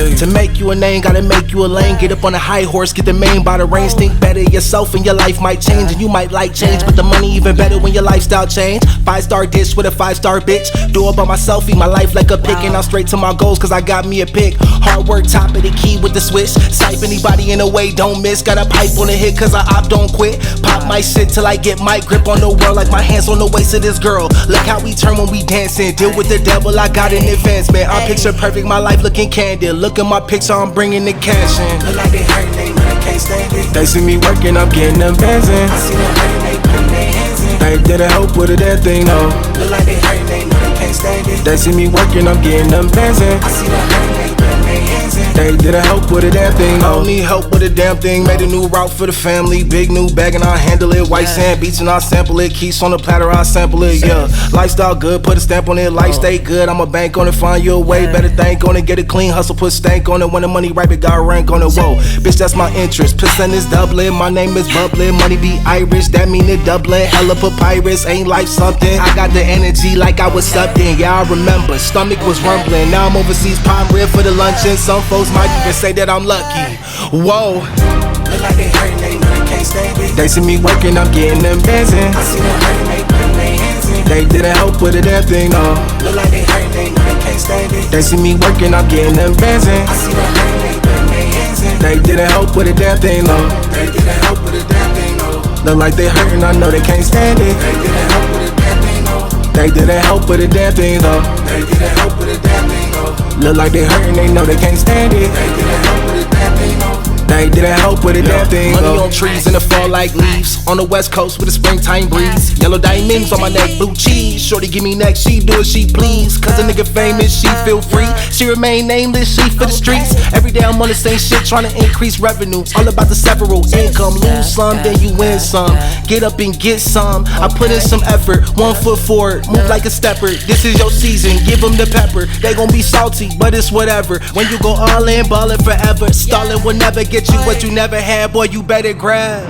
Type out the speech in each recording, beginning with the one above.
Hey. To make you a name, gotta make you a lane. Get up on a high horse, get the mane by the reins. Think better of yourself and your life might change. And you might like change, but the money even better when your lifestyle change. 5-star dish with a 5-star bitch. Do it by myself, eat my life like a pick. And I'm straight to my goals, cause I got me a pick. Hard work, top of the key with the swish. Snipe anybody in the way, don't miss. Got a pipe on the hit, cause I opt, don't quit. Pop my shit till I get my grip on the world. Like my hands on the waist of this girl. Look how we turn when we dancing. Deal with the devil, I got an advance, man. I'm picture perfect, my life looking candid. Look at my picture, I'm bringing the cash in. Look like they hurtin', they know they can't stand it. They see me working, I'm getting them bands in. I see them hurtin', they puttin' their hands in. They didn't help with a damn thing, no. Look like they hurtin', they know they can't stand it. They see me working, I'm getting them bands in. I see them hurtin', they puttin' their hands in. They didn't help with a damn thing, no. I don't need help with a damn thing. Made a new route for the family. Big new bag and I handle it. White sand beach and I sample it. Keys on the platter, I sample it, yeah. Lifestyle good, put a stamp on it. Life stay good, I'ma bank on it. Find you a way, better think on it. Get it clean, hustle, put stank on it. When the money right, it got rank on it, whoa. Bitch, that's my interest. Percent is doubling, my name is bubbling. Money be Irish, that mean it doubling. Hella papyrus, ain't life something? I got the energy like I was sucked in. Yeah, I remember, stomach was rumbling. Now I'm overseas, prime rib for the luncheon. Some folks might even say that I'm lucky. Whoa. Look like they hurtin', they know they can't stand it. They see me working, I'm getting them bands in. I see them hurtin', they puttin' their hands in. They didn't help with a damn thing, no. Look like they hurtin', they know they can't stand it. They see me working, I'm getting them bands in. I see them hurtin', they puttin' their hands in. They didn't help with a damn thing, no. They didn't help with a damn thing, no. Look like they hurting, I know they can't stand it. They didn't help with a damn thing, no. They didn't help with a damn thing, though. They didn't help with a damn thing, no. Look like they hurting, they know they can't stand it. They didn't help with a damn thing, no. They didn't help with a damn thing, Money though. on trees in the fall like leaves. On the west coast with a springtime breeze. Yellow diamonds on my neck, blue cheese. Shorty give me neck, she do as she please. Cause a nigga famous, she feel free. She remain nameless, she for the streets. Every day I'm on the same shit, trying to increase revenue. All about the several income. Lose some, then you win some. Get up and get some. I put in some effort, 1 foot forward, move like a stepper. This is your season, give them the pepper. They gon' be salty, but it's whatever. When you go all in, ballin' forever. Stallin' will never get you what you never had, boy, you better grab.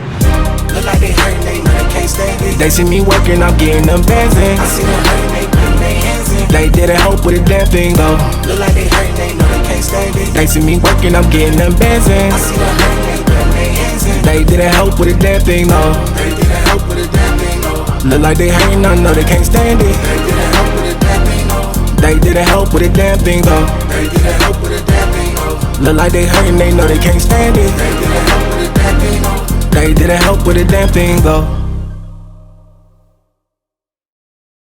Look like they hurtin', they know they can't stand it. They see me working, I'm getting them bands in. I see them hurtin', they puttin' their hands in. They didn't help with a damn thing, though. Look like they hurtin', they know they can't stand it. They see me working, I'm getting them bands in. I see them hurtin', they puttin' their hands in. They didn't help with a damn thing, though. They didn't help with a damn thing, no. Look like they hurting, I know they can't stand it. They didn't help with a damn thing, no. They didn't help with a damn thing, though. They didn't help with a damn thing, no. Look like they hurting, they know they can't stand it. They didn't help with a damn thing, no. They didn't help with a damn thing, though.